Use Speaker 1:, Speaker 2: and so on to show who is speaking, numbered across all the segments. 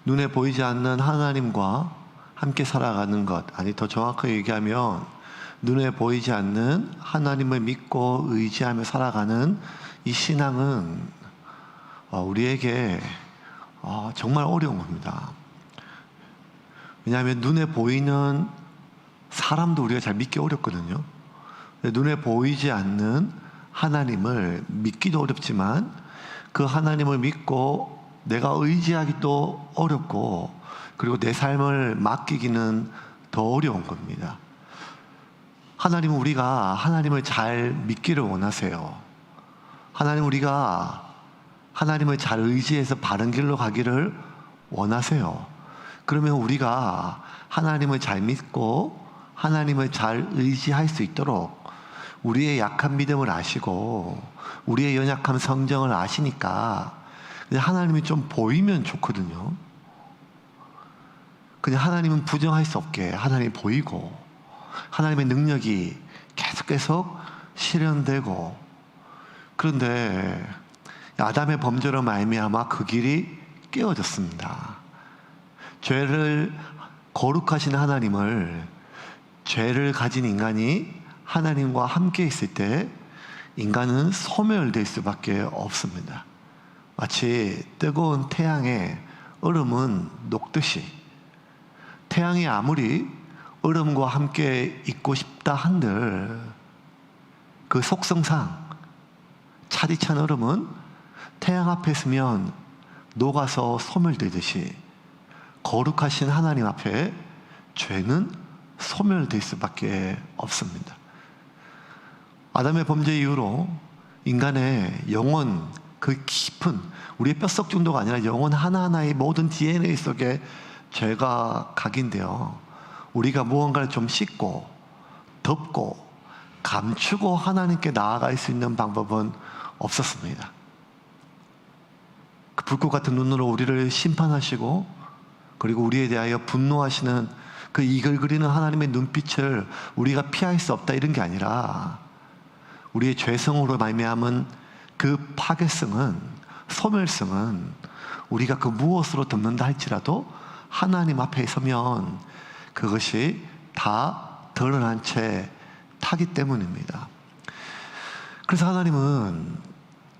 Speaker 1: 눈에 보이지 않는 하나님과 함께 살아가는 것, 아니 더 정확하게 얘기하면 눈에 보이지 않는 하나님을 믿고 의지하며 살아가는 이 신앙은 우리에게 정말 어려운 겁니다. 왜냐하면 눈에 보이는 사람도 우리가 잘 믿기 어렵거든요. 눈에 보이지 않는 하나님을 믿기도 어렵지만 그 하나님을 믿고 내가 의지하기도 어렵고, 그리고 내 삶을 맡기기는 더 어려운 겁니다. 하나님은 우리가 하나님을 잘 믿기를 원하세요. 하나님은 우리가 하나님을 잘 의지해서 바른 길로 가기를 원하세요. 그러면 우리가 하나님을 잘 믿고 하나님을 잘 의지할 수 있도록 우리의 약한 믿음을 아시고 우리의 연약한 성정을 아시니까 하나님이 좀 보이면 좋거든요. 그냥 하나님은 부정할 수 없게 하나님이 보이고 하나님의 능력이 계속 실현되고, 그런데 아담의 범죄로 말미암아 그 길이 깨어졌습니다. 죄를 거룩하신 하나님을 죄를 가진 인간이 하나님과 함께 있을 때 인간은 소멸될 수밖에 없습니다. 마치 뜨거운 태양에 얼음은 녹듯이 태양이 아무리 얼음과 함께 있고 싶다 한들 그 속성상 차디찬 얼음은 태양 앞에 있으면 녹아서 소멸되듯이 거룩하신 하나님 앞에 죄는 소멸될 수밖에 없습니다. 아담의 범죄 이후로 인간의 영혼, 그 깊은 우리의 뼛속 정도가 아니라 영혼 하나하나의 모든 DNA 속에 죄가 각인되어 우리가 무언가를 좀 씻고 덮고 감추고 하나님께 나아갈 수 있는 방법은 없었습니다. 그 불꽃 같은 눈으로 우리를 심판하시고 그리고 우리에 대하여 분노하시는 그 이글거리는 하나님의 눈빛을 우리가 피할 수 없다 이런 게 아니라 우리의 죄성으로 말미암은 그 파괴성은, 소멸성은 우리가 그 무엇으로 덮는다 할지라도 하나님 앞에 서면 그것이 다 드러난 채 타기 때문입니다. 그래서 하나님은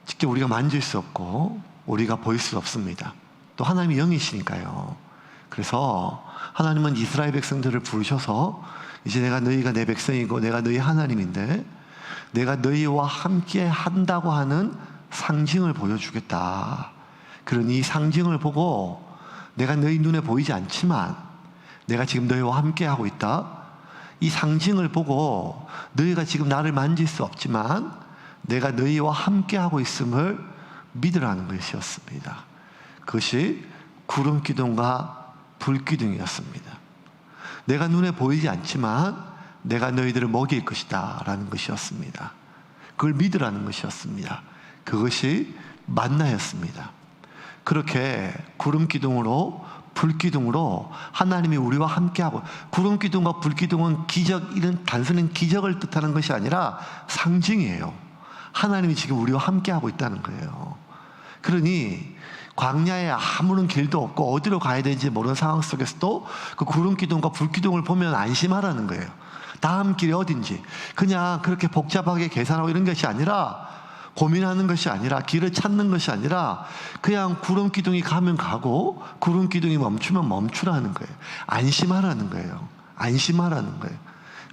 Speaker 1: 직접 우리가 만질 수 없고 우리가 보일 수 없습니다. 또 하나님이 영이시니까요. 그래서 하나님은 이스라엘 백성들을 부르셔서 이제 내가 너희가 내 백성이고 내가 너희 하나님인데 내가 너희와 함께 한다고 하는 상징을 보여주겠다. 그런 이 상징을 보고 내가 너희 눈에 보이지 않지만 내가 지금 너희와 함께 하고 있다. 이 상징을 보고 너희가 지금 나를 만질 수 없지만 내가 너희와 함께 하고 있음을 믿으라는 것이었습니다. 그것이 구름 기둥과 불 기둥이었습니다. 내가 눈에 보이지 않지만 내가 너희들을 먹일 것이다 라는 것이었습니다. 그걸 믿으라는 것이었습니다. 그것이 만나였습니다. 그렇게 구름 기둥으로 불 기둥으로 하나님이 우리와 함께하고, 구름 기둥과 불 기둥은 기적, 이런 단순한 기적을 뜻하는 것이 아니라 상징이에요. 하나님이 지금 우리와 함께하고 있다는 거예요. 그러니 광야에 아무런 길도 없고 어디로 가야 되는지 모르는 상황 속에서도 그 구름 기둥과 불 기둥을 보면 안심하라는 거예요. 다음 길이 어딘지 그냥 그렇게 복잡하게 계산하고 이런 것이 아니라, 고민하는 것이 아니라, 길을 찾는 것이 아니라 그냥 구름 기둥이 가면 가고 구름 기둥이 멈추면 멈추라는 거예요. 안심하라는 거예요. 안심하라는 거예요.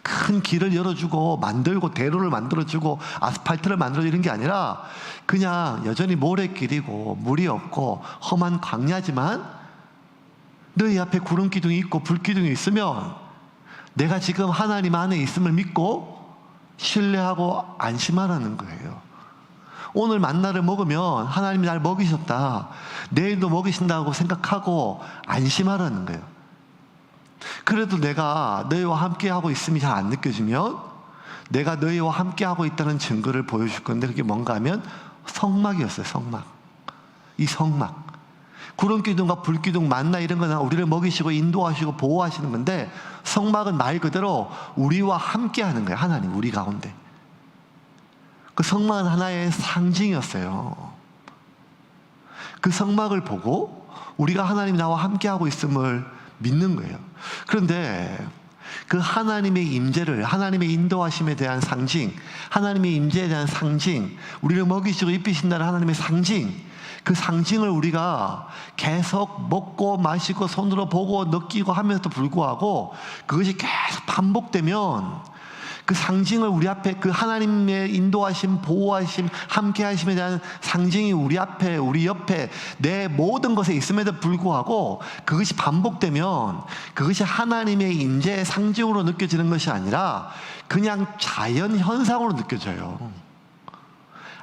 Speaker 1: 큰 길을 열어주고 만들고 대로를 만들어주고 아스팔트를 만들어주고 이런 게 아니라 그냥 여전히 모래길이고 물이 없고 험한 광야지만 너희 앞에 구름 기둥이 있고 불 기둥이 있으면 내가 지금 하나님 안에 있음을 믿고 신뢰하고 안심하라는 거예요. 오늘 만나를 먹으면 하나님이 날 먹이셨다, 내일도 먹이신다고 생각하고 안심하라는 거예요. 그래도 내가 너희와 함께하고 있음이 잘 안 느껴지면 내가 너희와 함께하고 있다는 증거를 보여줄 건데, 그게 뭔가 하면 성막이었어요. 성막. 이 성막, 구름 기둥과 불 기둥, 만나 이런 거는 우리를 먹이시고 인도하시고 보호하시는 건데, 성막은 말 그대로 우리와 함께하는 거예요. 하나님 우리 가운데. 그 성막은 하나의 상징이었어요. 그 성막을 보고 우리가 하나님이 나와 함께하고 있음을 믿는 거예요. 그런데 그 하나님의 임재를, 하나님의 인도하심에 대한 상징, 하나님의 임재에 대한 상징, 우리를 먹이시고 입히신다는 하나님의 상징, 그 상징을 우리가 계속 먹고 마시고 손으로 보고 느끼고 하면서도 불구하고 그것이 계속 반복되면 그 상징을 우리 앞에, 그 하나님의 인도하심, 보호하심, 함께하심에 대한 상징이 우리 앞에, 우리 옆에 내 모든 것에 있음에도 불구하고 그것이 반복되면 그것이 하나님의 임재의 상징으로 느껴지는 것이 아니라 그냥 자연 현상으로 느껴져요.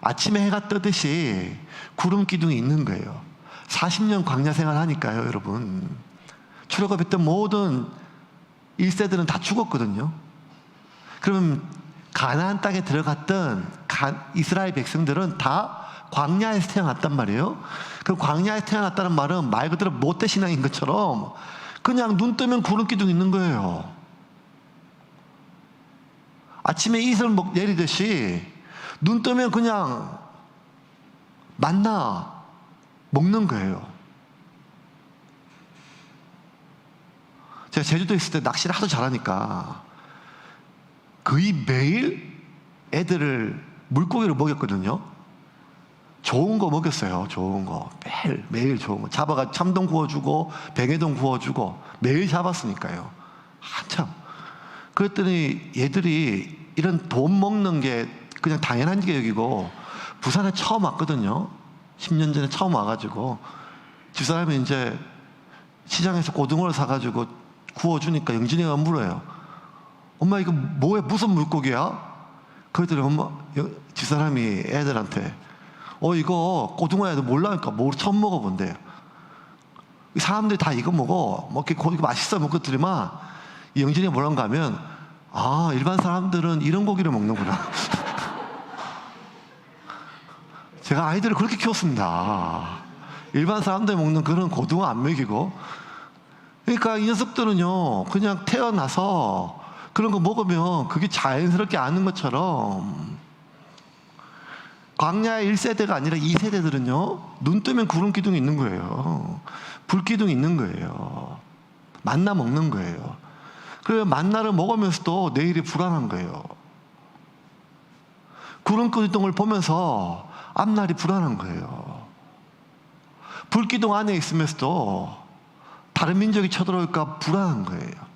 Speaker 1: 아침에 해가 뜨듯이 구름 기둥이 있는 거예요. 40년 광야 생활 하니까요, 여러분. 출애굽했던 모든 1세들은 다 죽었거든요. 그러면 가나안 땅에 들어갔던 이스라엘 백성들은 다 광야에서 태어났단 말이에요. 그 광야에서 태어났다는 말은 말 그대로 모태 신앙인 것처럼 그냥 눈 뜨면 구름 기둥 있는 거예요. 아침에 이슬 내리듯이 눈 뜨면 그냥 만나 먹는 거예요. 제가 제주도에 있을 때 낚시를 하도 잘하니까 거의 매일 애들을 물고기를 먹였거든요. 좋은 거 먹였어요. 좋은 거. 매일 좋은 거. 잡아가 참돔 구워주고 뱅에돔 구워주고 매일 잡았으니까요. 한참. 그랬더니 얘들이 이런 돈 먹는 게 그냥 당연한 게 여기고 부산에 처음 왔거든요. 10년 전에 처음 와가지고 집사람이 이제 시장에서 고등어를 사가지고 구워주니까 영진이가 물어요. 엄마 이거 뭐야? 무슨 물고기야? 그랬더니 엄마, 집사람이 애들한테 이거 고등어야. 너 몰라니까 뭐 처음 먹어본대요. 사람들이 다 이거 먹어. 이거 맛있어 먹었더니만 영진이가 뭐란가 하면 일반 사람들은 이런 고기를 먹는구나. 제가 아이들을 그렇게 키웠습니다. 일반 사람들이 먹는 그런 고등어 안 먹이고. 그러니까 이 녀석들은요 그냥 태어나서 그런 거 먹으면 그게 자연스럽게 아는 것처럼 광야의 1세대가 아니라 2세대들은요 눈 뜨면 구름 기둥이 있는 거예요. 불 기둥이 있는 거예요. 만나 먹는 거예요. 그래서 만나를 먹으면서도 내일이 불안한 거예요. 구름 기둥을 보면서 앞날이 불안한 거예요. 불 기둥 안에 있으면서도 다른 민족이 쳐들어올까 불안한 거예요.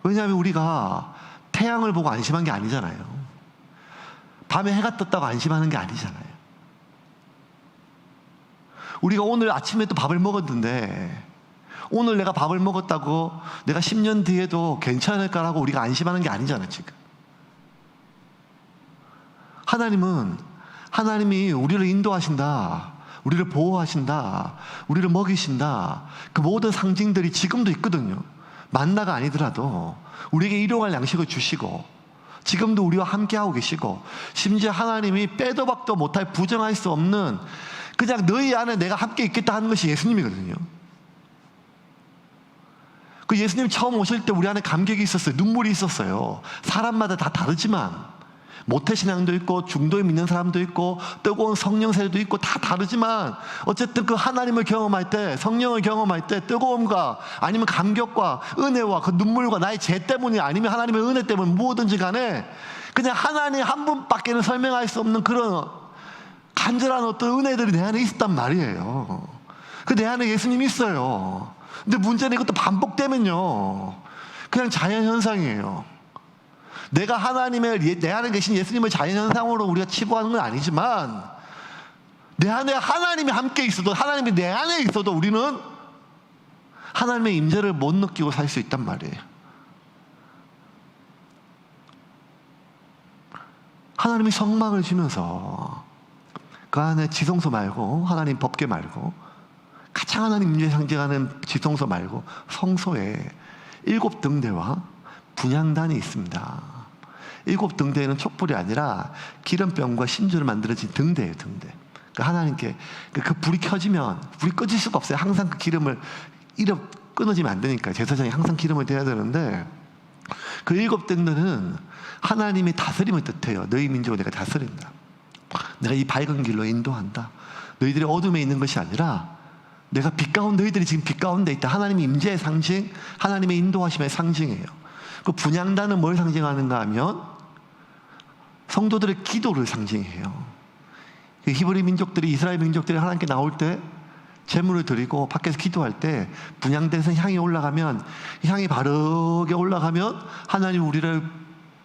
Speaker 1: 왜냐하면 우리가 태양을 보고 안심한 게 아니잖아요. 밤에 해가 떴다고 안심하는 게 아니잖아요. 우리가 오늘 아침에 또 밥을 먹었는데 오늘 내가 밥을 먹었다고 내가 10년 뒤에도 괜찮을까라고 우리가 안심하는 게 아니잖아요, 지금. 하나님이 우리를 인도하신다, 우리를 보호하신다, 우리를 먹이신다. 그 모든 상징들이 지금도 있거든요. 만나가 아니더라도 우리에게 일용할 양식을 주시고 지금도 우리와 함께하고 계시고 심지어 하나님이 빼도 박도 못할 부정할 수 없는 그냥 너희 안에 내가 함께 있겠다 하는 것이 예수님이거든요. 그 예수님 처음 오실 때 우리 안에 감격이 있었어요. 눈물이 있었어요. 사람마다 다 다르지만 모태신앙도 있고 중도에 믿는 사람도 있고 뜨거운 성령세도 있고 다 다르지만 어쨌든 그 하나님을 경험할 때, 성령을 경험할 때 뜨거움과 아니면 감격과 은혜와 그 눈물과 나의 죄 때문이 아니면 하나님의 은혜 때문에 무엇든지 간에 그냥 하나님 한 분밖에는 설명할 수 없는 그런 간절한 어떤 은혜들이 내 안에 있었단 말이에요. 그 내 안에 예수님이 있어요. 근데 문제는 이것도 반복되면요 그냥 자연현상이에요. 내가 내 안에 계신 예수님을 자연현상으로 우리가 치부하는 건 아니지만 내 안에 하나님이 함께 있어도, 하나님이 내 안에 있어도 우리는 하나님의 임재를 못 느끼고 살 수 있단 말이에요. 하나님이 성막을 지면서 그 안에 지성소 말고, 하나님 법궤 말고, 가장 하나님 임재 상징하는 지성소 말고 성소에 7등대와 분향단이 있습니다. 7등대에는 촛불이 아니라 기름병과 신주를 만들어진 등대예요, 등대. 하나님께 그 불이 켜지면 불이 꺼질 수가 없어요. 항상 그 기름을 끊어지면 안 되니까 제사장이 항상 기름을 대야 되는데 그 7등대는 하나님의 다스림을 뜻해요. 너희 민족을 내가 다스린다. 내가 이 밝은 길로 인도한다. 너희들이 어둠에 있는 것이 아니라 내가 빛 가운데, 너희들이 지금 빛 가운데 있다. 하나님의 임재의 상징, 하나님의 인도하심의 상징이에요. 그 분향단은 뭘 상징하는가 하면 성도들의 기도를 상징해요. 그 히브리 민족들이, 이스라엘 민족들이 하나님께 나올 때 제물을 드리고 밖에서 기도할 때 분향단에서 향이 올라가면, 향이 바르게 올라가면 하나님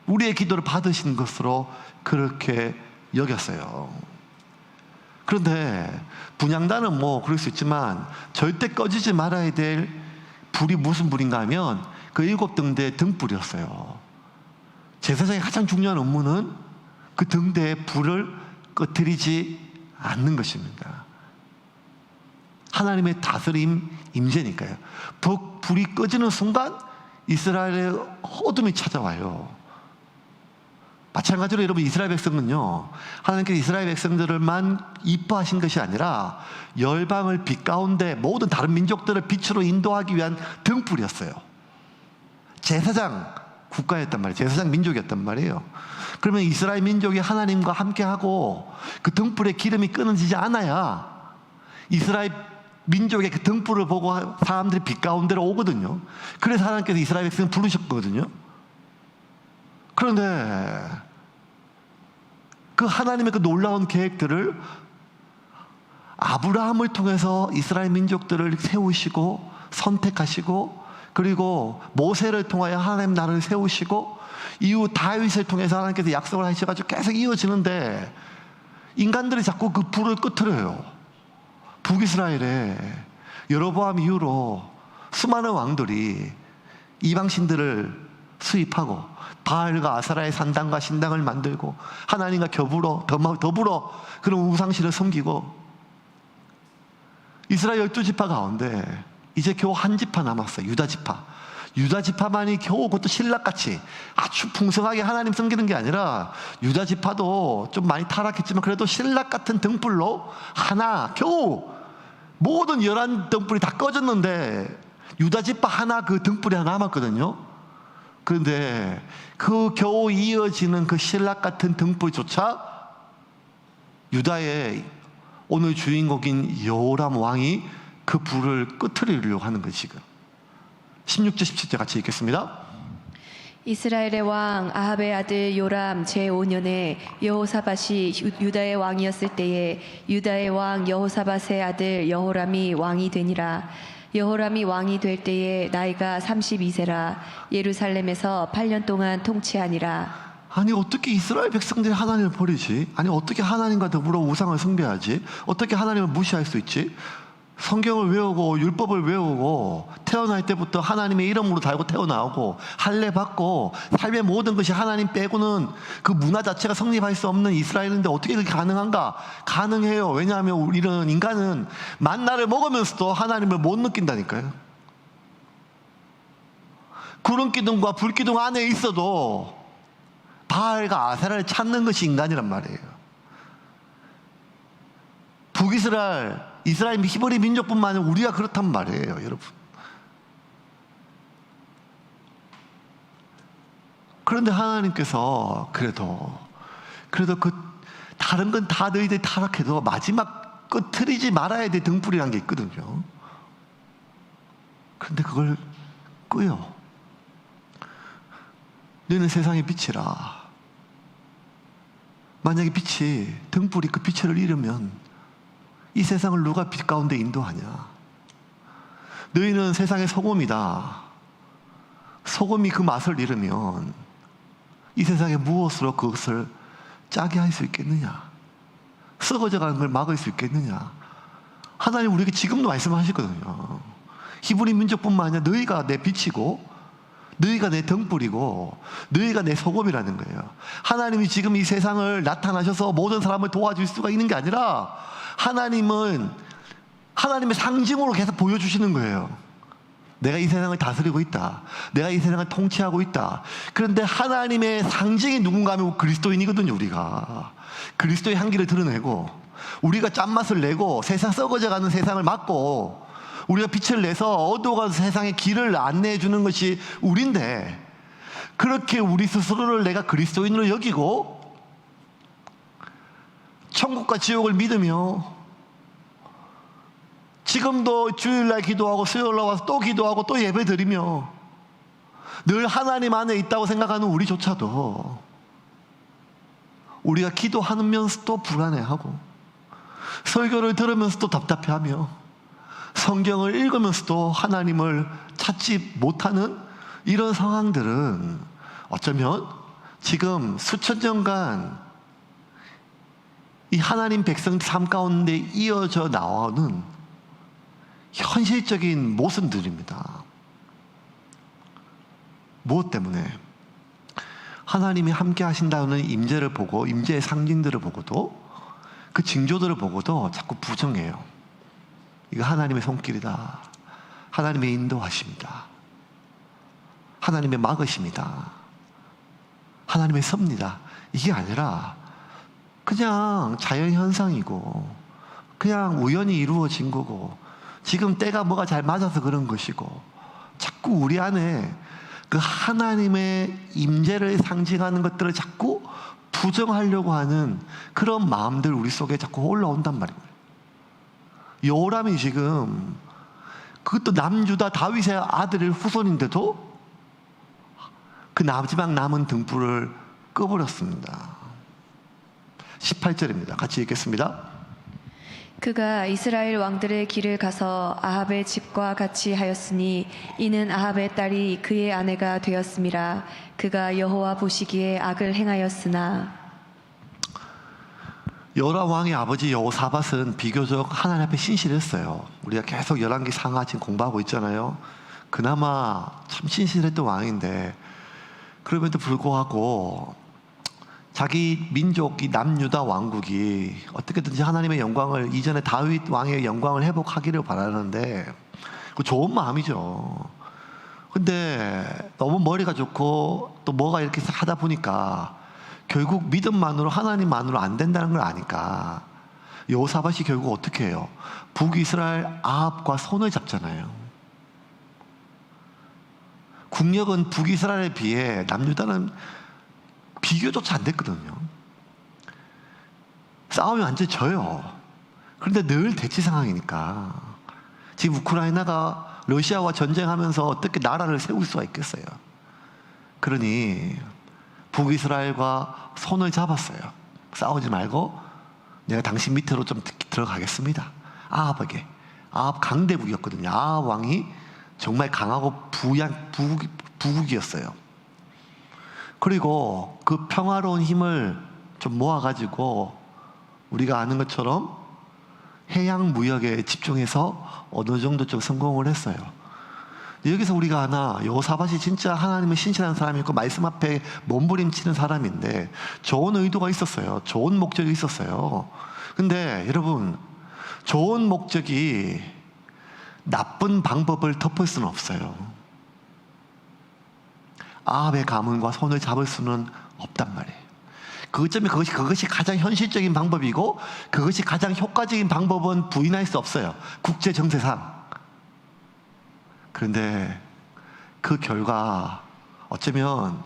Speaker 1: 우리의 기도를 받으신 것으로 그렇게 여겼어요. 그런데 분향단은 뭐 그럴 수 있지만 절대 꺼지지 말아야 될 불이 무슨 불인가 하면 그 7등대의 등불이었어요. 제사장의 가장 중요한 업무는 그 등대의 불을 꺼뜨리지 않는 것입니다. 하나님의 다스림, 임재니까요. 불이 꺼지는 순간 이스라엘의 어둠이 찾아와요. 마찬가지로 여러분, 이스라엘 백성은요, 하나님께서 이스라엘 백성들을만 이뻐하신 것이 아니라 열방을 빛 가운데 모든 다른 민족들을 빛으로 인도하기 위한 등불이었어요. 제사장 국가였단 말이에요. 제사장 민족이었단 말이에요. 그러면 이스라엘 민족이 하나님과 함께하고 그 등불의 기름이 끊어지지 않아야 이스라엘 민족의 그 등불을 보고 사람들이 빛 가운데로 오거든요. 그래서 하나님께서 이스라엘 백성을 부르셨거든요. 그런데 그 하나님의 그 놀라운 계획들을 아브라함을 통해서 이스라엘 민족들을 세우시고 선택하시고, 그리고 모세를 통하여 하나님 나라를 세우시고, 이후 다윗을 통해서 하나님께서 약속을 하셔가지고 계속 이어지는데 인간들이 자꾸 그 불을 끄트려요. 북이스라엘에 여로보암 이후로 수많은 왕들이 이방신들을 수입하고 바알과 아사라의 산당과 신당을 만들고 하나님과 더불어 그런 우상신을 섬기고, 이스라엘 12지파 가운데 이제 겨우 한 지파 남았어요. 유다지파. 유다지파만이 겨우 그것도 신락같이 아주 풍성하게 하나님 섬기는 게 아니라, 유다지파도 좀 많이 타락했지만 그래도 신락같은 등불로 하나, 겨우 모든 11등불이 다 꺼졌는데 유다지파 하나, 그 등불이 하나 남았거든요. 그런데 그 겨우 이어지는 그 신락같은 등불조차 유다의 오늘 주인공인 여호람 왕이 그 불을 끄트리려고 하는 거예요. 지금 16절 17절 같이 읽겠습니다.
Speaker 2: 이스라엘의 왕 아합의 아들 요람 제5년에 여호사밧이 유다의 왕이었을 때에 유다의 왕 여호사밧의 아들 여호람이 왕이 되니라. 여호람이 왕이 될 때에 나이가 32세라. 예루살렘에서 8년 동안 통치하니라.
Speaker 1: 아니, 어떻게 이스라엘 백성들이 하나님을 버리지? 아니, 어떻게 하나님과 더불어 우상을 숭배하지? 어떻게 하나님을 무시할 수 있지? 성경을 외우고 율법을 외우고 태어날 때부터 하나님의 이름으로 달고 태어나오고 할례 받고 삶의 모든 것이 하나님 빼고는 그 문화 자체가 성립할 수 없는 이스라엘인데 어떻게 그게 가능한가? 가능해요. 왜냐하면 우리는, 인간은 만나를 먹으면서도 하나님을 못 느낀다니까요. 구름 기둥과 불 기둥 안에 있어도 바알과 아세라를 찾는 것이 인간이란 말이에요. 이스라엘 히브리 민족뿐만 아니라 우리가 그렇단 말이에요, 여러분. 그런데 하나님께서 그래도 그 다른 건 다 너희들이 타락해도 마지막 끄트리지 말아야 될 등불이라는 게 있거든요. 그런데 그걸 끄요. 너희는 세상의 빛이라. 만약에 등불이 그 빛을 잃으면 이 세상을 누가 빛 가운데 인도하냐? 너희는 세상의 소금이다. 소금이 그 맛을 잃으면 이 세상에 무엇으로 그것을 짜게 할 수 있겠느냐? 썩어져가는 걸 막을 수 있겠느냐? 하나님 우리에게 지금도 말씀하시거든요. 히브리 민족뿐만 아니라 너희가 내 빛이고 너희가 내 등불이고 너희가 내 소금이라는 거예요. 하나님이 지금 이 세상을 나타나셔서 모든 사람을 도와줄 수가 있는 게 아니라 하나님은 하나님의 상징으로 계속 보여주시는 거예요. 내가 이 세상을 다스리고 있다. 내가 이 세상을 통치하고 있다. 그런데 하나님의 상징이 누군가 하면 그리스도인이거든요. 우리가 그리스도의 향기를 드러내고 우리가 짠맛을 내고 세상 썩어져가는 세상을 막고 우리가 빛을 내서 어두워가는 세상의 길을 안내해 주는 것이 우리인데, 그렇게 우리 스스로를 내가 그리스도인으로 여기고 천국과 지옥을 믿으며 지금도 주일날 기도하고 수요일날 와서 또 기도하고 또 예배 드리며 늘 하나님 안에 있다고 생각하는 우리조차도 우리가 기도하면서도 불안해하고 설교를 들으면서도 답답해하며 성경을 읽으면서도 하나님을 찾지 못하는 이런 상황들은 어쩌면 지금 수천 년간 이 하나님 백성 삶 가운데 이어져 나오는 현실적인 모습들입니다. 무엇 때문에? 하나님이 함께 하신다는 임재를 보고 임재의 상징들을 보고도 그 징조들을 보고도 자꾸 부정해요. 이거 하나님의 손길이다. 하나님의 인도하심이다. 하나님의 막으심이다. 하나님의 섭니다. 이게 아니라 그냥 자연현상이고 그냥 우연히 이루어진 거고 지금 때가 뭐가 잘 맞아서 그런 것이고 자꾸 우리 안에 그 하나님의 임재를 상징하는 것들을 자꾸 부정하려고 하는 그런 마음들 우리 속에 자꾸 올라온단 말입니다. 요람이 지금 그것도 남유다 다윗의 아들의 후손인데도 그 마지막 남은 등불을 꺼버렸습니다. 18절입니다. 같이 읽겠습니다.
Speaker 2: 그가 이스라엘 왕들의 길을 가서 아합의 집과 같이 하였으니 이는 아합의 딸이 그의 아내가 되었음이라. 그가 여호와 보시기에 악을 행하였으나.
Speaker 1: 요람 왕의 아버지 여호사밧은 비교적 하나님 앞에 신실했어요. 우리가 계속 열왕기 상하 지금 공부하고 있잖아요. 그나마 참 신실했던 왕인데 그럼에도 불구하고 자기 민족이 남유다 왕국이 어떻게든지 하나님의 영광을 이전에 다윗 왕의 영광을 회복하기를 바라는데 그 좋은 마음이죠. 근데 너무 머리가 좋고 또 뭐가 이렇게 하다 보니까 결국 믿음만으로 하나님만으로 안 된다는 걸 아니까 여호사밧이 결국 어떻게 해요? 북이스라엘 아합과 손을 잡잖아요. 국력은 북이스라엘에 비해 남유다는 비교조차 안 됐거든요. 싸우면 완전히 져요. 그런데 늘 대치 상황이니까 지금 우크라이나가 러시아와 전쟁하면서 어떻게 나라를 세울 수가 있겠어요. 그러니 북이스라엘과 손을 잡았어요. 싸우지 말고 내가 당신 밑으로 좀 들어가겠습니다. 아합에게. 아합 강대국이었거든요. 아합 왕이 정말 강하고 부국이었어요. 그리고 그 평화로운 힘을 좀 모아가지고 우리가 아는 것처럼 해양 무역에 집중해서 어느 정도 좀 성공을 했어요. 여기서 우리가 하나 여호사밧이 진짜 하나님의 신실한 사람이고 말씀 앞에 몸부림치는 사람인데 좋은 의도가 있었어요. 좋은 목적이 있었어요. 근데 여러분 좋은 목적이 나쁜 방법을 덮을 수는 없어요. 아합의 가문과 손을 잡을 수는 없단 말이에요. 그것이 가장 현실적인 방법이고 그것이 가장 효과적인 방법은 부인할 수 없어요. 국제 정세상. 그런데 그 결과 어쩌면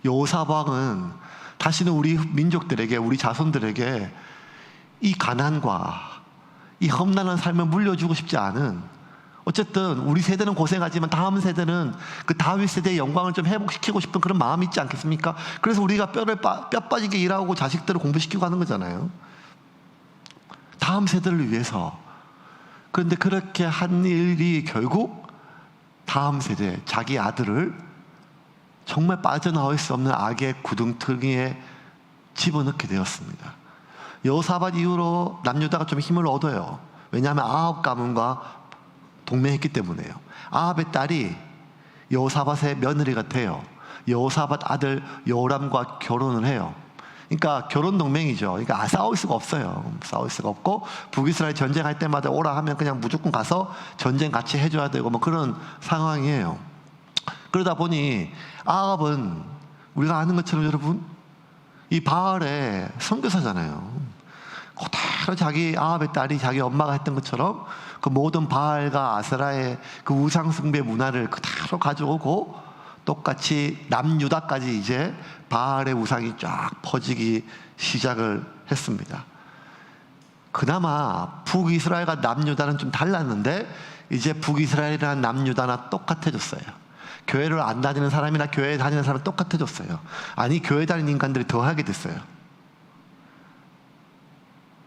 Speaker 1: 여호사밧은 다시는 우리 민족들에게 우리 자손들에게 이 가난과 이 험난한 삶을 물려주고 싶지 않은 어쨌든 우리 세대는 고생하지만 다음 세대는 그 다윗 세대의 영광을 좀 회복시키고 싶은 그런 마음이 있지 않겠습니까? 그래서 우리가 뼈 빠지게 일하고 자식들을 공부시키고 하는 거잖아요. 다음 세대를 위해서. 그런데 그렇게 한 일이 결국 다음 세대, 자기 아들을 정말 빠져나올 수 없는 악의 구덩텅이에 집어넣게 되었습니다. 여호사밧 이후로 남유다가 좀 힘을 얻어요. 왜냐하면 아합 가문과 동맹했기 때문에요. 아합의 딸이 여호사밧의 며느리가 돼요. 여호사밧 아들 여호람과 결혼을 해요. 그러니까 결혼 동맹이죠. 그러니까 싸울 수가 없어요. 싸울 수가 없고 북이스라엘 전쟁할 때마다 오라 하면 그냥 무조건 가서 전쟁 같이 해줘야 되고 뭐 그런 상황이에요. 그러다 보니 아합은 우리가 아는 것처럼 여러분 이 바알의 선교사잖아요. 그대로 자기 아합의 딸이 자기 엄마가 했던 것처럼 그 모든 바알과 아세라의 그 우상 숭배 문화를 그대로 가져오고 똑같이 남유다까지 이제 바알의 우상이 쫙 퍼지기 시작을 했습니다. 그나마 북이스라엘과 남유다는 좀 달랐는데 이제 북이스라엘이랑 남유다나 똑같아졌어요. 교회를 안 다니는 사람이나 교회 다니는 사람 똑같아졌어요. 아니, 교회 다니는 인간들이 더 하게 됐어요.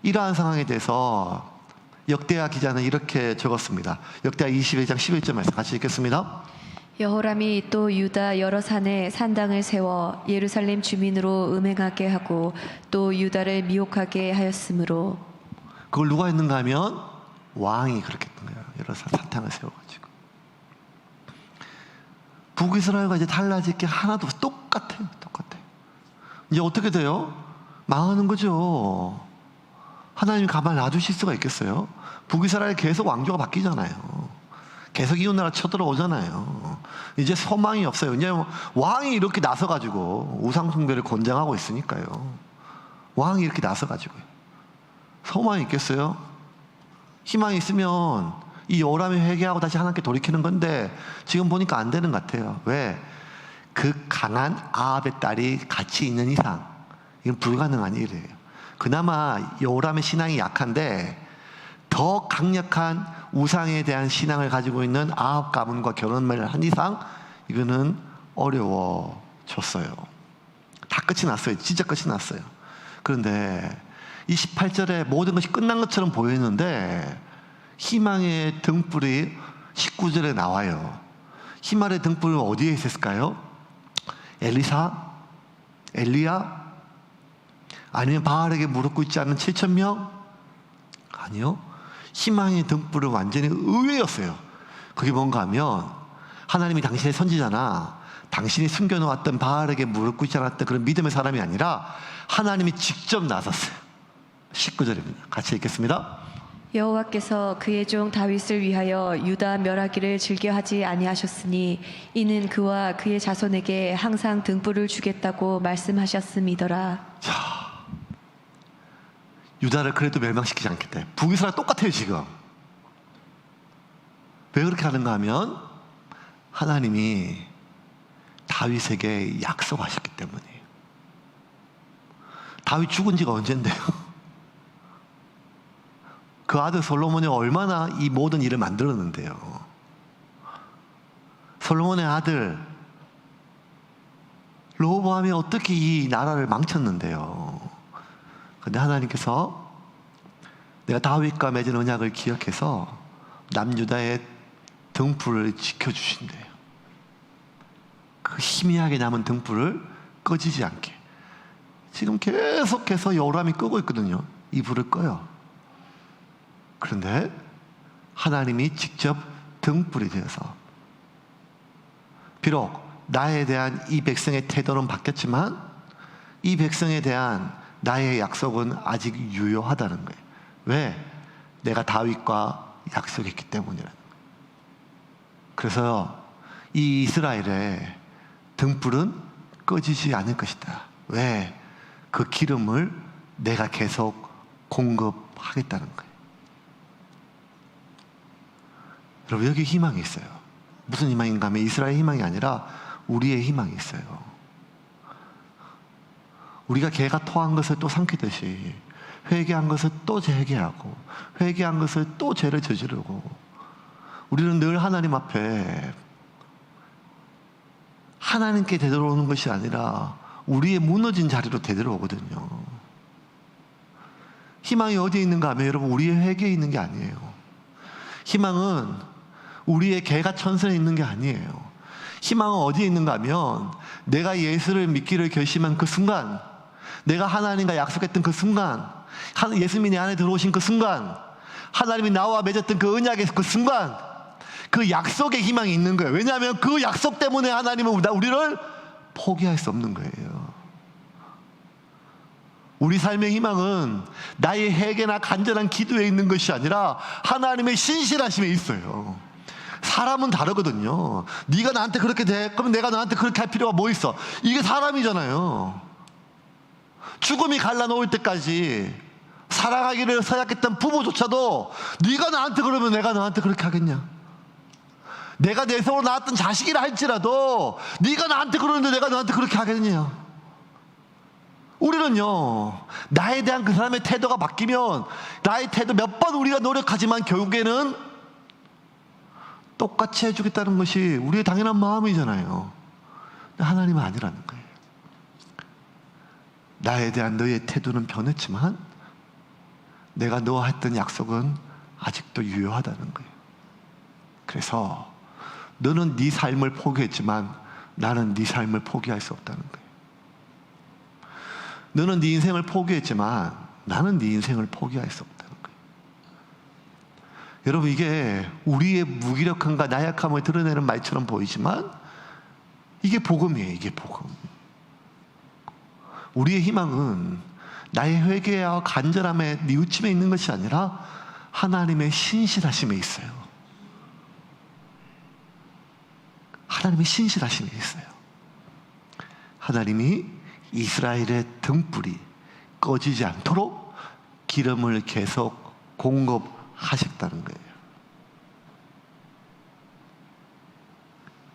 Speaker 1: 이러한 상황에 대해서 역대하 기자는 이렇게 적었습니다. 역대하 21장 11절 말씀 같이 읽겠습니다.
Speaker 2: 여호람이 또 유다 여러 산에 산당을 세워 예루살렘 주민으로 음행하게 하고 또 유다를 미혹하게 하였으므로.
Speaker 1: 그걸 누가 했는가 하면 왕이 그렇게 했던 거예요. 여러 사탕을 세워가지고. 북이스라엘과 이제 달라질 게 하나도 없어요. 똑같아요. 이제 어떻게 돼요? 망하는 거죠. 하나님이 가만히 놔두실 수가 있겠어요? 북이스라엘 계속 왕조가 바뀌잖아요. 계속 이웃나라 쳐들어오잖아요. 이제 소망이 없어요. 왜냐하면 왕이 이렇게 나서가지고 우상숭배를 권장하고 있으니까요. 왕이 이렇게 나서가지고요. 소망이 있겠어요? 희망이 있으면 이 여호람이 회개하고 다시 하나님께 돌이키는 건데 지금 보니까 안 되는 것 같아요. 왜? 그 강한 아합의 딸이 같이 있는 이상 이건 불가능한 일이에요. 그나마 여호람의 신앙이 약한데 더 강력한 우상에 대한 신앙을 가지고 있는 아합 가문과 결혼을 한 이상 이거는 어려워졌어요. 다 끝이 났어요. 진짜 끝이 났어요. 그런데 이 18절에 모든 것이 끝난 것처럼 보이는데 희망의 등불이 19절에 나와요. 희망의 등불은 어디에 있었을까요? 엘리사? 엘리야? 아니면 바알에게 무릎 꿇지 않는 7,000명? 아니요. 희망의 등불은 완전히 의외였어요. 그게 뭔가 하면 하나님이 당신의 선지자나 당신이 숨겨놓았던 바알에게 무릎 꿇지 않았던 그런 믿음의 사람이 아니라 하나님이 직접 나섰어요. 19절입니다. 같이 읽겠습니다.
Speaker 2: 여호와께서 그의 종 다윗을 위하여 유다 멸하기를 즐겨하지 아니하셨으니 이는 그와 그의 자손에게 항상 등불을 주겠다고 말씀하셨음이더라.
Speaker 1: 자, 유다를 그래도 멸망시키지 않겠다. 북이스라엘 똑같아요 지금. 왜 그렇게 하는가 하면 하나님이 다윗에게 약속하셨기 때문이에요. 다윗 죽은 지가 언젠데요? 그 아들 솔로몬이 얼마나 이 모든 일을 만들었는데요. 솔로몬의 아들 르호보암이 어떻게 이 나라를 망쳤는데요. 그런데 하나님께서 내가 다윗과 맺은 언약을 기억해서 남유다의 등불을 지켜주신대요. 그 희미하게 남은 등불을 꺼지지 않게. 지금 계속해서 여호람이 끄고 있거든요. 이 불을 꺼요. 그런데 하나님이 직접 등불이 되어서 비록 나에 대한 이 백성의 태도는 바뀌었지만 이 백성에 대한 나의 약속은 아직 유효하다는 거예요. 왜? 내가 다윗과 약속했기 때문이라는 거예요. 그래서 이 이스라엘의 등불은 꺼지지 않을 것이다. 왜? 그 기름을 내가 계속 공급하겠다는 거예요. 여러분, 여기 희망이 있어요. 무슨 희망인가 하면 이스라엘 희망이 아니라 우리의 희망이 있어요. 우리가 개가 토한 것을 또 삼키듯이 회개한 것을 또 재회개하고 회개한 것을 또 죄를 저지르고 우리는 늘 하나님 앞에 하나님께 되돌아오는 것이 아니라 우리의 무너진 자리로 되돌아오거든요. 희망이 어디에 있는가 하면 여러분 우리의 회개에 있는 게 아니에요. 희망은 우리의 개가 천선에 있는 게 아니에요. 희망은 어디에 있는가 하면 내가 예수를 믿기를 결심한 그 순간, 내가 하나님과 약속했던 그 순간, 예수님이 내 안에 들어오신 그 순간, 하나님이 나와 맺었던 그 언약의 그 순간, 그 약속의 희망이 있는 거예요. 왜냐하면 그 약속 때문에 하나님은 우리를 포기할 수 없는 거예요. 우리 삶의 희망은 나의 회개나 간절한 기도에 있는 것이 아니라 하나님의 신실하심에 있어요. 사람은 다르거든요. 네가 나한테 그렇게 돼? 그럼 내가 너한테 그렇게 할 필요가 뭐 있어? 이게 사람이잖아요. 죽음이 갈라놓을 때까지 사랑하기를 서약했던 부부조차도 네가 나한테 그러면 내가 너한테 그렇게 하겠냐? 내가 내 손으로 낳았던 자식이라 할지라도 네가 나한테 그러는데 내가 너한테 그렇게 하겠냐? 우리는요, 나에 대한 그 사람의 태도가 바뀌면 나의 태도 몇 번 우리가 노력하지만 결국에는 똑같이 해주겠다는 것이 우리의 당연한 마음이잖아요. 근데 하나님은 아니라는 거예요. 나에 대한 너의 태도는 변했지만 내가 너와 했던 약속은 아직도 유효하다는 거예요. 그래서 너는 네 삶을 포기했지만 나는 네 삶을 포기할 수 없다는 거예요. 너는 네 인생을 포기했지만 나는 네 인생을 포기할 수 없다는 거예요. 여러분, 이게 우리의 무기력함과 나약함을 드러내는 말처럼 보이지만 이게 복음이에요. 이게 복음. 우리의 희망은 나의 회개와 간절함에 뉘우침에 있는 것이 아니라 하나님의 신실하심에 있어요. 하나님의 신실하심에 있어요. 하나님이 이스라엘의 등불이 꺼지지 않도록 기름을 계속 공급하셨다는 거예요.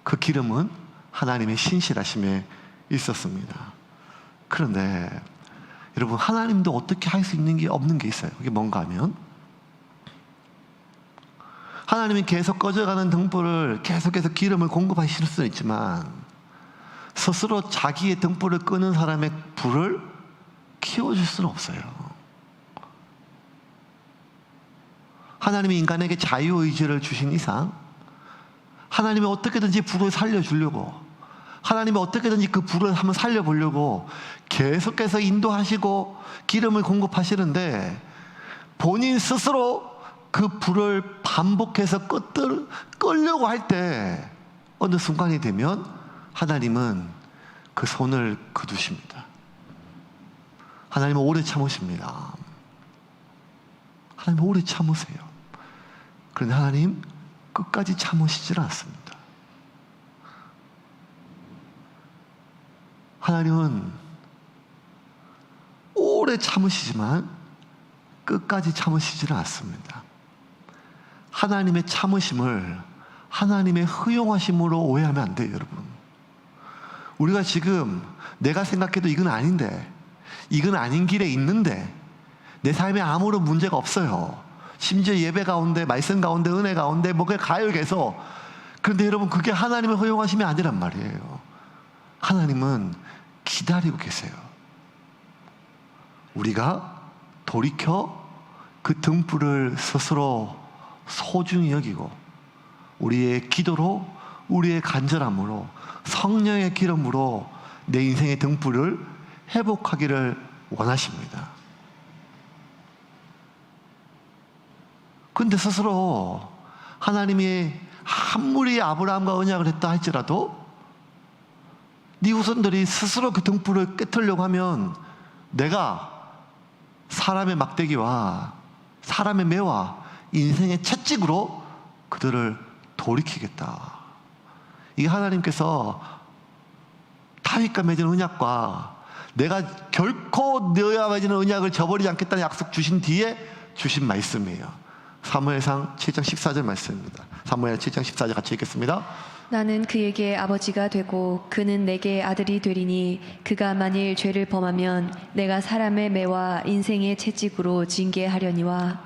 Speaker 1: 그 기름은 하나님의 신실하심에 있었습니다. 그런데 여러분, 하나님도 어떻게 할 수 있는 게 없는 게 있어요. 그게 뭔가 하면 하나님이 계속 꺼져가는 등불을 계속해서 기름을 공급하실 수는 있지만 스스로 자기의 등불을 끄는 사람의 불을 키워줄 수는 없어요. 하나님이 인간에게 자유의지를 주신 이상 하나님이 어떻게든지 불을 살려주려고, 하나님이 어떻게든지 그 불을 한번 살려보려고 계속해서 인도하시고 기름을 공급하시는데 본인 스스로 그 불을 반복해서 끌려고 할 때 어느 순간이 되면 하나님은 그 손을 거두십니다. 하나님은 오래 참으십니다. 하나님은 오래 참으세요. 그런데 하나님 끝까지 참으시질 않습니다. 하나님은 오래 참으시지만 끝까지 참으시지는 않습니다. 하나님의 참으심을 하나님의 허용하심으로 오해하면 안 돼요, 여러분. 우리가 지금 내가 생각해도 이건 아닌데, 이건 아닌 길에 있는데 내 삶에 아무런 문제가 없어요. 심지어 예배 가운데, 말씀 가운데, 은혜 가운데 뭐가 가요 계속. 그런데 여러분, 그게 하나님의 허용하심이 아니란 말이에요. 하나님은 기다리고 계세요. 우리가 돌이켜 그 등불을 스스로 소중히 여기고 우리의 기도로, 우리의 간절함으로, 성령의 기름으로 내 인생의 등불을 회복하기를 원하십니다. 그런데 스스로 하나님이 아무리 아브라함과 언약을 했다 할지라도 네 후손들이 스스로 그 등불을 깨트리려고 하면 내가 사람의 막대기와 사람의 매와 인생의 채찍으로 그들을 돌이키겠다. 이게 하나님께서 다윗과 맺은 언약과 내가 결코 너희와 맺은 언약을 저버리지 않겠다는 약속 주신 뒤에 주신 말씀이에요. 사무엘상 7장 14절 말씀입니다. 사무엘 7장 14절 같이 읽겠습니다.
Speaker 2: 나는 그에게 아버지가 되고 그는 내게 아들이 되리니 그가 만일 죄를 범하면 내가 사람의 매와 인생의 채찍으로 징계하려니와.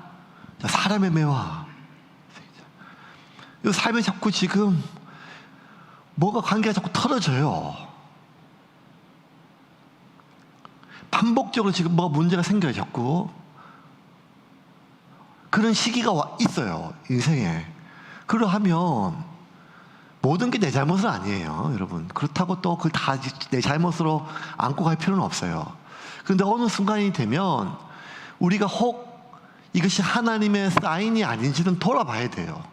Speaker 1: 자, 사람의 매와 이 삶에 자꾸 지금 뭐가 관계가 자꾸 틀어져요. 반복적으로 지금 뭐가 문제가 생겨요. 자꾸 그런 시기가 있어요, 인생에. 그러하면 모든 게 내 잘못은 아니에요, 여러분. 그렇다고 또 그걸 다 내 잘못으로 안고 갈 필요는 없어요. 그런데 어느 순간이 되면 우리가 혹 이것이 하나님의 사인이 아닌지는 돌아봐야 돼요.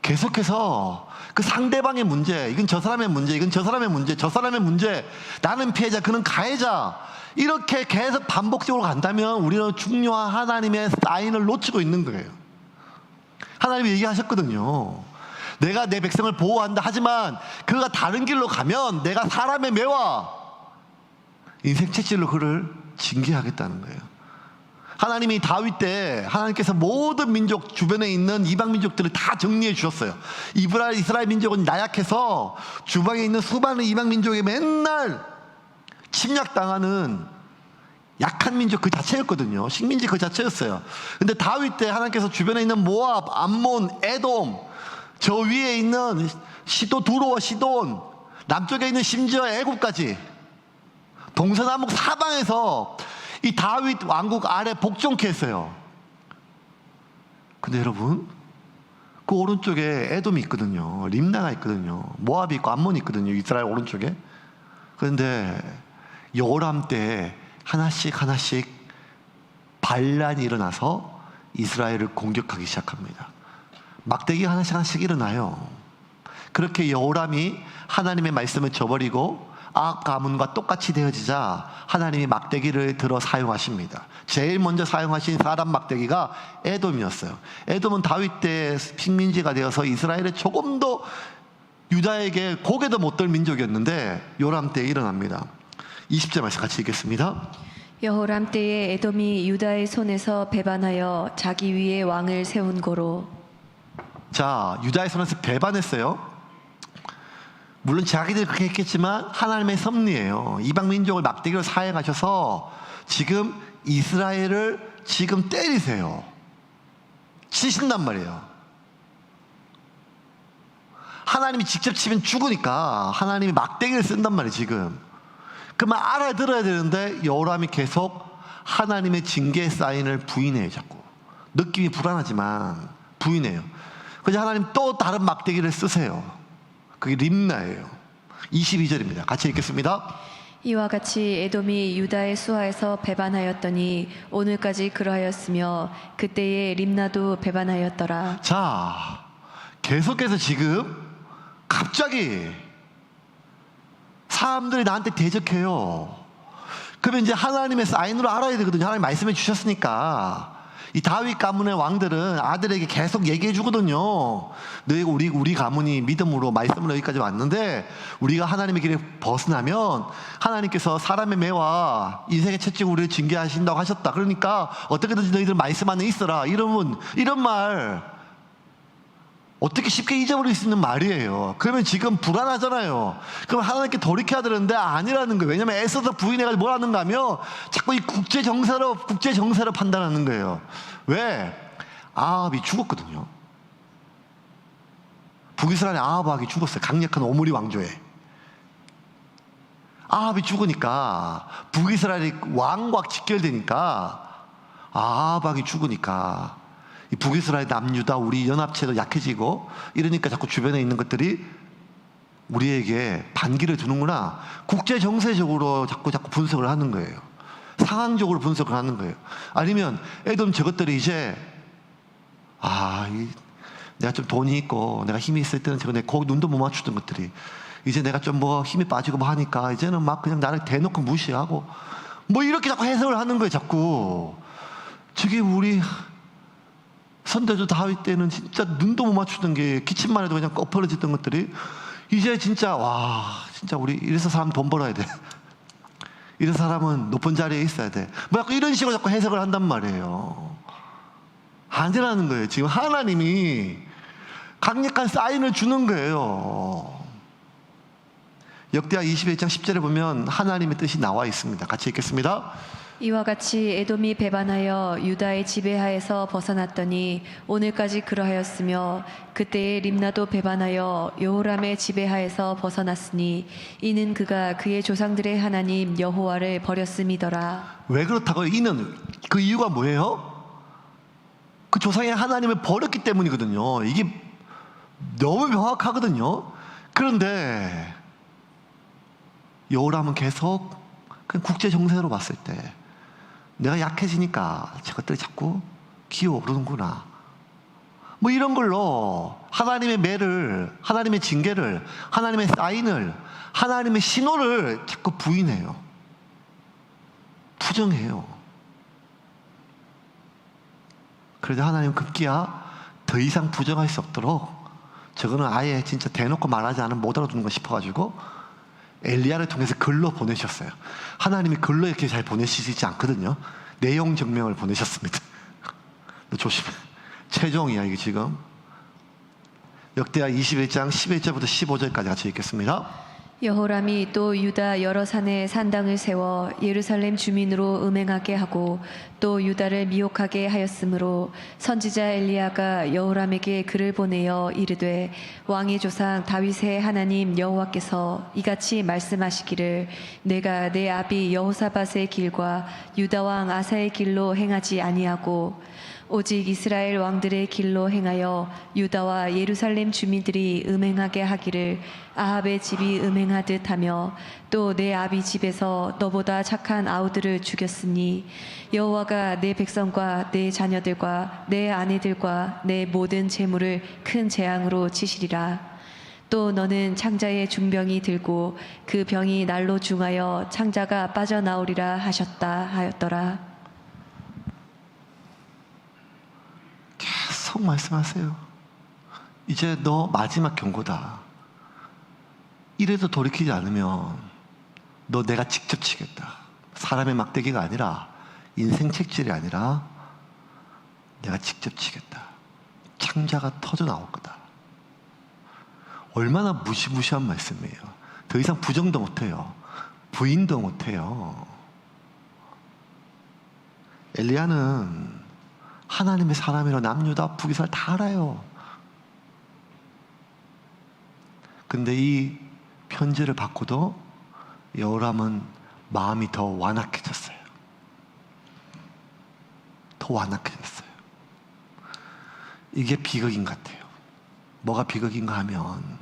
Speaker 1: 계속해서 그 상대방의 문제, 이건 저 사람의 문제, 이건 저 사람의 문제, 저 사람의 문제, 나는 피해자, 그는 가해자, 이렇게 계속 반복적으로 간다면 우리는 중요한 하나님의 사인을 놓치고 있는 거예요. 하나님이 얘기하셨거든요. 내가 내 백성을 보호한다 하지만 그가 다른 길로 가면 내가 사람의 매와 인생 채찍으로 그를 징계하겠다는 거예요. 하나님이 다윗 때 하나님께서 모든 민족 주변에 있는 이방 민족들을 다 정리해 주셨어요. 이스라엘 민족은 나약해서 주방에 있는 수많은 이방 민족에 맨날 침략당하는 약한 민족 그 자체였거든요. 식민지 그 자체였어요. 근데 다윗 때 하나님께서 주변에 있는 모압, 암몬, 에돔, 저 위에 있는 두로와 시돈, 남쪽에 있는 심지어 애굽까지 동서남북 사방에서 이 다윗 왕국 아래 복종케 했어요. 근데 여러분, 그 오른쪽에 에돔이 있거든요. 림나가 있거든요. 모압이 있고 암몬이 있거든요. 이스라엘 오른쪽에. 그런데 여호람 때 하나씩 반란이 일어나서 이스라엘을 공격하기 시작합니다. 막대기가 하나씩 일어나요. 그렇게 여호람이 하나님의 말씀을 저버리고 아합 가문과 똑같이 되어지자 하나님이 막대기를 들어 사용하십니다. 제일 먼저 사용하신 사람 막대기가 에돔이었어요. 에돔은 다윗 때 식민지가 되어서 이스라엘에 조금 더 유다에게 고개도 못 들 민족이었는데 요람 때에 일어납니다. 20절 말씀 같이 읽겠습니다.
Speaker 2: 여호람 때에 에돔이 유다의 손에서 배반하여 자기 위에 왕을 세운 고로.
Speaker 1: 자, 유다의 손에서 배반했어요. 물론 자기들이 그렇게 했겠지만 하나님의 섭리예요. 이방 민족을 막대기로 사용하셔서 지금 이스라엘을 지금 때리세요. 치신단 말이에요. 하나님이 직접 치면 죽으니까 하나님이 막대기를 쓴단 말이에요. 지금 그만 알아들어야 되는데 여호람이 계속 하나님의 징계 사인을 부인해요. 자꾸 느낌이 불안하지만 부인해요. 그래서 하나님 또 다른 막대기를 쓰세요. 그게 림나예요. 22절입니다. 같이 읽겠습니다.
Speaker 2: 이와 같이 에돔이 유다의 수하에서 배반하였더니 오늘까지 그러하였으며 그때에 림나도 배반하였더라.
Speaker 1: 자, 계속해서 지금 갑자기 사람들이 나한테 대적해요. 그러면 이제 하나님의 사인으로 알아야 되거든요. 하나님 말씀해 주셨으니까. 이 다윗 가문의 왕들은 아들에게 계속 얘기해 주거든요. 너희가 우리 가문이 믿음으로 말씀으로 여기까지 왔는데 우리가 하나님의 길에 벗어나면 하나님께서 사람의 매와 인생의 채찍으로 우리를 징계하신다고 하셨다. 그러니까 어떻게든지 너희들 말씀 안에 있어라. 이런 말 어떻게 쉽게 잊어버릴 수 있는 말이에요. 그러면 지금 불안하잖아요. 그럼 하나님께 돌이켜야 되는데 아니라는 거예요. 왜냐하면 애써서 부인해가지고 뭘 하는가 하면 자꾸 이 국제 정세로 판단하는 거예요. 왜? 아합이 죽었거든요. 북이스라엘의 아합 왕이 죽었어요. 강력한 오므리 왕조에. 아합이 죽으니까 북이스라엘이 왕과 직결되니까 아합 왕이 죽으니까 이 북이스라엘 남유다 우리 연합체도 약해지고 이러니까 자꾸 주변에 있는 것들이 우리에게 반기를 주는구나. 국제 정세적으로 자꾸 분석을 하는 거예요. 상황적으로 분석을 하는 거예요. 아니면 에돔 저것들이 이제 내가 좀 돈이 있고 내가 힘이 있을 때는 저거 내 거기 눈도 못 맞추던 것들이 이제 내가 좀 뭐 힘이 빠지고 뭐 하니까 이제는 막 그냥 나를 대놓고 무시하고 뭐 이렇게 자꾸 해석을 하는 거예요. 자꾸 저게 우리 선대주 다윗 때는 진짜 눈도 못 맞추던 게 기침만 해도 그냥 꺼풀어지던 것들이 이제 진짜 진짜 우리 이래서 사람 돈 벌어야 돼. 이런 사람은 높은 자리에 있어야 돼. 뭐 약간 이런 식으로 자꾸 해석을 한단 말이에요. 아니라는 거예요. 지금 하나님이 강력한 사인을 주는 거예요. 역대하 21장 10절에 보면 하나님의 뜻이 나와 있습니다. 같이 읽겠습니다.
Speaker 2: 이와 같이 에돔이 배반하여 유다의 지배하에서 벗어났더니 오늘까지 그러하였으며 그때에 림나도 배반하여 여호람의 지배하에서 벗어났으니 이는 그가 그의 조상들의 하나님 여호와를 버렸음이더라.
Speaker 1: 왜 그렇다고요? 이는 그 이유가 뭐예요? 그 조상의 하나님을 버렸기 때문이거든요. 이게 너무 명확하거든요. 그런데 여호람은 계속 그냥 국제 정세로 봤을 때 내가 약해지니까 저것들이 자꾸 기어오르는구나. 뭐 이런 걸로 하나님의 매를, 하나님의 징계를, 하나님의 사인을, 하나님의 신호를 자꾸 부인해요. 부정해요. 그래도 하나님은 급기야 더 이상 부정할 수 없도록 저거는 아예 진짜 대놓고 말하지 않으면 못 알아듣는 거 싶어가지고 엘리야를 통해서 글로 보내셨어요. 하나님이 글로 이렇게 잘 보내시지 않거든요. 내용 증명을 보내셨습니다. 너 조심해. 최종이야 이게 지금. 역대하 21장 11절부터 15절까지 같이 읽겠습니다.
Speaker 2: 여호람이 또 유다 여러 산에 산당을 세워 예루살렘 주민으로 음행하게 하고 또 유다를 미혹하게 하였으므로 선지자 엘리야가 여호람에게 글을 보내어 이르되 왕의 조상 다윗의 하나님 여호와께서 이같이 말씀하시기를 내가 내 아비 여호사밧의 길과 유다 왕 아사의 길로 행하지 아니하고 오직 이스라엘 왕들의 길로 행하여 유다와 예루살렘 주민들이 음행하게 하기를 아합의 집이 음행하듯 하며 또 내 아비 집에서 너보다 착한 아우들을 죽였으니 여호와가 내 백성과 내 자녀들과 내 아내들과 내 모든 재물을 큰 재앙으로 치시리라. 또 너는 창자의 중병이 들고 그 병이 날로 중하여 창자가 빠져나오리라 하셨다 하였더라.
Speaker 1: 계속 말씀하세요. 이제 너 마지막 경고다. 이래도 돌이키지 않으면 너 내가 직접 치겠다. 사람의 막대기가 아니라 인생 책질이 아니라 내가 직접 치겠다. 창자가 터져 나올 거다. 얼마나 무시무시한 말씀이에요. 더 이상 부정도 못해요. 부인도 못해요. 엘리야는 하나님의 사람이라 남유다 북이스라엘 다 알아요. 근데 이 편지를 받고도 여호람은 마음이 더 완악해졌어요. 더 완악해졌어요. 이게 비극인 것 같아요. 뭐가 비극인가 하면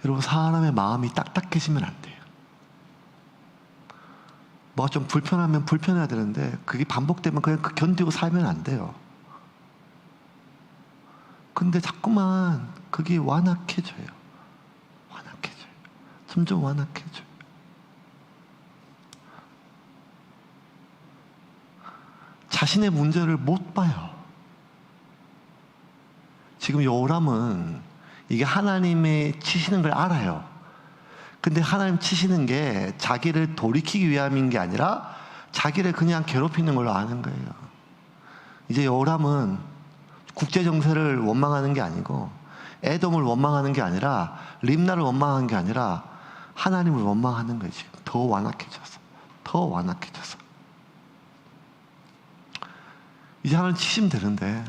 Speaker 1: 여러분 사람의 마음이 딱딱해지면 안 돼요. 뭐가 좀 불편하면 불편해야 되는데 그게 반복되면 그냥 견디고 살면 안 돼요. 근데 자꾸만 그게 완악해져요. 완악해져요. 점점 완악해져요. 자신의 문제를 못 봐요. 지금 여호람은 이게 하나님의 치시는 걸 알아요. 근데 하나님 치시는 게 자기를 돌이키기 위함인 게 아니라 자기를 그냥 괴롭히는 걸로 아는 거예요. 이제 여호람은 국제 정세를 원망하는 게 아니고 에돔을 원망하는 게 아니라 림나를 원망하는 게 아니라 하나님을 원망하는 거지. 더 완악해져서. 더 완악해져서. 이제 하나님 치시면 되는데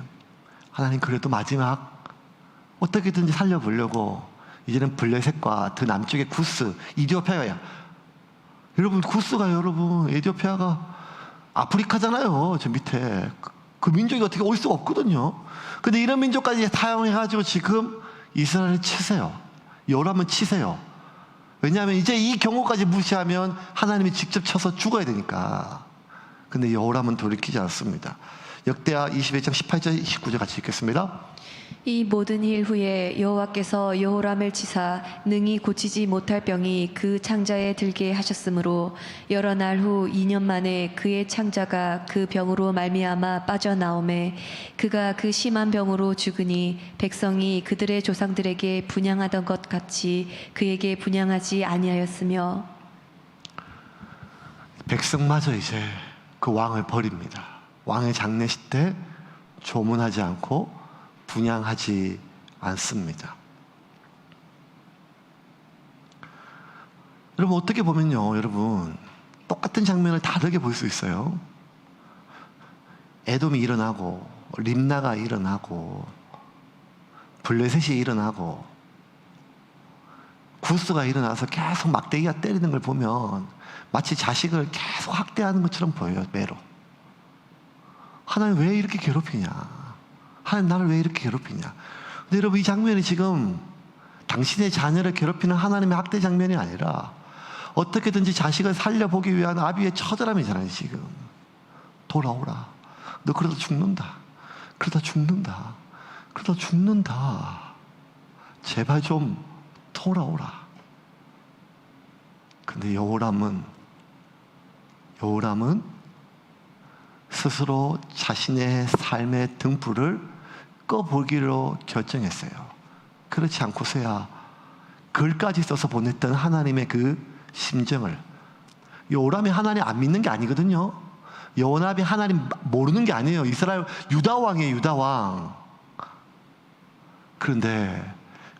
Speaker 1: 하나님 그래도 마지막 어떻게든지 살려보려고 이제는 블레셋과 그 남쪽의 구스, 이디오피아야. 여러분 구스가 여러분 에디오피아가 아프리카잖아요. 저 밑에 그 민족이 어떻게 올 수가 없거든요. 근데 이런 민족까지 사용해가지고 지금 이스라엘을 치세요. 여호람은 치세요. 왜냐하면 이제 이 경우까지 무시하면 하나님이 직접 쳐서 죽어야 되니까. 근데 여호람은 돌이키지 않습니다. 역대하 21장 18절 19절 같이 읽겠습니다.
Speaker 2: 이 모든 일 후에 여호와께서 여호람을 치사 능히 고치지 못할 병이 그 창자에 들게 하셨으므로 여러 날 후 2년 만에 그의 창자가 그 병으로 말미암아 빠져나오매 그가 그 심한 병으로 죽으니 백성이 그들의 조상들에게 분향하던 것 같이 그에게 분향하지 아니하였으며
Speaker 1: 백성마저 이제 그 왕을 버립니다. 왕의 장례식 때 조문하지 않고 분향하지 않습니다. 여러분 어떻게 보면요, 여러분 똑같은 장면을 다르게 볼 수 있어요. 에돔이 일어나고 림나가 일어나고 블레셋이 일어나고 구스가 일어나서 계속 막대기가 때리는 걸 보면 마치 자식을 계속 학대하는 것처럼 보여요. 매로. 하나님 왜 이렇게 괴롭히냐? 하나님 나를 왜 이렇게 괴롭히냐? 근데 여러분 이 장면이 지금 당신의 자녀를 괴롭히는 하나님의 학대 장면이 아니라 어떻게든지 자식을 살려보기 위한 아비의 처절함이잖아요. 지금 돌아오라. 너 그러다 죽는다. 그러다 죽는다. 그러다 죽는다. 제발 좀 돌아오라. 근데 여호람은 스스로 자신의 삶의 등불을 꺼보기로 결정했어요. 그렇지 않고서야 글까지 써서 보냈던 하나님의 그 심정을. 여호람이 하나님 안 믿는 게 아니거든요. 여호람이 하나님 모르는 게 아니에요. 이스라엘 유다 왕이에요. 유다 왕. 그런데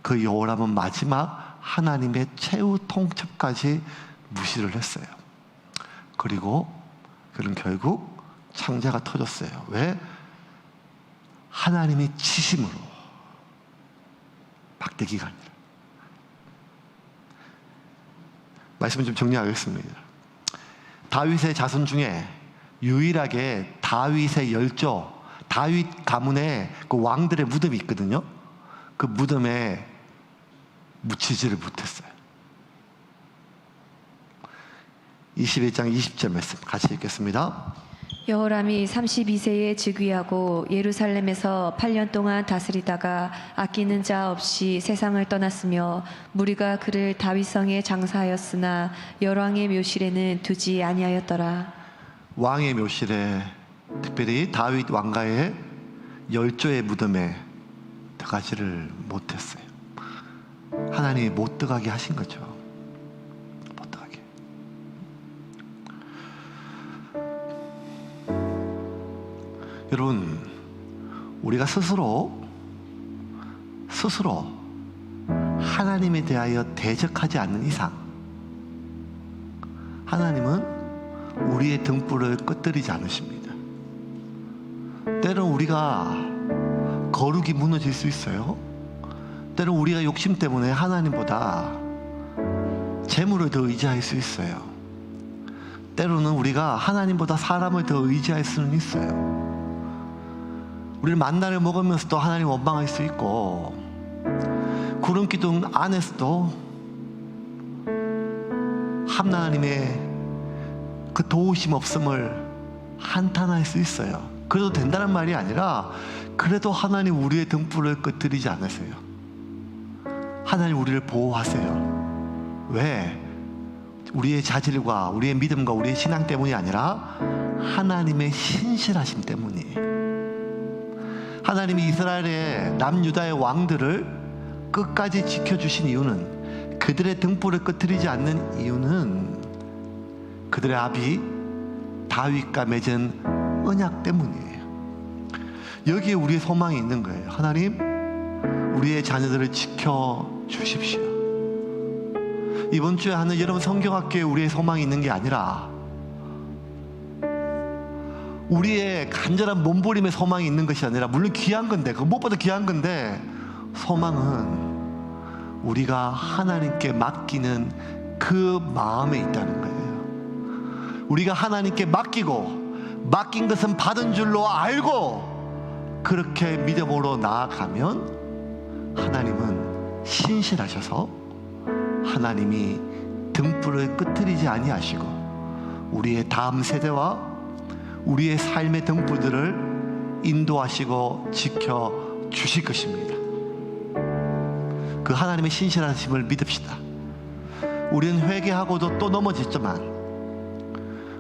Speaker 1: 그 여호람은 마지막 하나님의 최후 통첩까지 무시를 했어요. 그리고 그는 결국 창자가 터졌어요. 왜? 하나님이 치심으로, 막대기가 아니라. 말씀을 좀 정리하겠습니다. 다윗의 자손 중에 유일하게 다윗의 열조, 다윗 가문의 그 왕들의 무덤이 있거든요. 그 무덤에 묻히지를 못했어요. 21장 20절 말씀 같이 읽겠습니다.
Speaker 2: 여호람이 32세에 즉위하고 예루살렘에서 8년 동안 다스리다가 아끼는 자 없이 세상을 떠났으며 무리가 그를 다윗성에 장사하였으나 열왕의 묘실에는 두지 아니하였더라.
Speaker 1: 왕의 묘실에, 특별히 다윗 왕가의 열조의 무덤에 들어가지를 못했어요. 하나님이 못 들어가게 하신 거죠. 못 들어가게. 여러분, 우리가 스스로 하나님에 대하여 대적하지 않는 이상 하나님은 우리의 등불을 끄트리지 않으십니다. 때론 우리가 거룩이 무너질 수 있어요. 때론 우리가 욕심 때문에 하나님보다 재물을 더 의지할 수 있어요. 때로는 우리가 하나님보다 사람을 더 의지할 수는 있어요. 우리는 만나를 먹으면서도 하나님 원망할 수 있고, 구름 기둥 안에서도 하나님의 그 도우심 없음을 한탄할 수 있어요. 그래도 된다는 말이 아니라, 그래도 하나님 우리의 등불을 끄트리지 않으세요. 하나님 우리를 보호하세요. 왜? 우리의 자질과 우리의 믿음과 우리의 신앙 때문이 아니라 하나님의 신실하심 때문이에요. 하나님이 이스라엘의 남유다의 왕들을 끝까지 지켜주신 이유는, 그들의 등불을 끄트리지 않는 이유는 그들의 아비 다윗과 맺은 언약 때문이에요. 여기에 우리의 소망이 있는 거예요. 하나님, 우리의 자녀들을 지켜주십시오. 이번 주에 하는 여러분 성경학교에 우리의 소망이 있는 게 아니라 우리의 간절한 몸부림의 소망이 있는 것이 아니라, 물론 귀한 건데, 그 무엇보다 귀한 건데, 소망은 우리가 하나님께 맡기는 그 마음에 있다는 거예요. 우리가 하나님께 맡기고 맡긴 것은 받은 줄로 알고 그렇게 믿음으로 나아가면 하나님은 신실하셔서 하나님이 등불을 끄트리지 아니하시고 우리의 다음 세대와 우리의 삶의 등불들을 인도하시고 지켜주실 것입니다. 그 하나님의 신실하심을 믿읍시다. 우리는 회개하고도 또 넘어졌지만,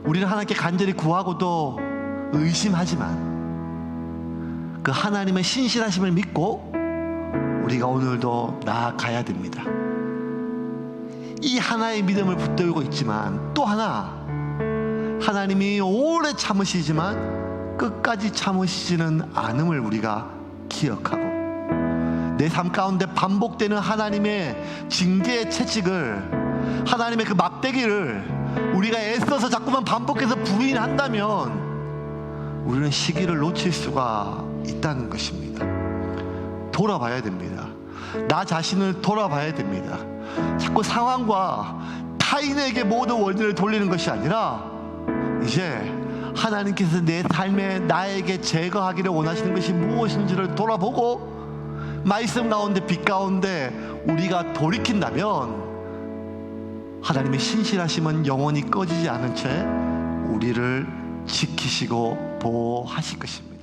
Speaker 1: 우리는 하나님께 간절히 구하고도 의심하지만, 그 하나님의 신실하심을 믿고 우리가 오늘도 나아가야 됩니다. 이 하나의 믿음을 붙들고 있지만, 또 하나, 하나님이 오래 참으시지만 끝까지 참으시지는 않음을 우리가 기억하고, 내 삶 가운데 반복되는 하나님의 징계의 채찍을, 하나님의 그 막대기를 우리가 애써서 자꾸만 반복해서 부인한다면 우리는 시기를 놓칠 수가 있다는 것입니다. 돌아봐야 됩니다. 나 자신을 돌아봐야 됩니다. 자꾸 상황과 타인에게 모든 원인을 돌리는 것이 아니라, 이제 하나님께서 내 삶에 나에게 제거하기를 원하시는 것이 무엇인지를 돌아보고, 말씀 가운데 빛 가운데 우리가 돌이킨다면 하나님의 신실하심은 영원히 꺼지지 않은 채 우리를 지키시고 보호하실 것입니다.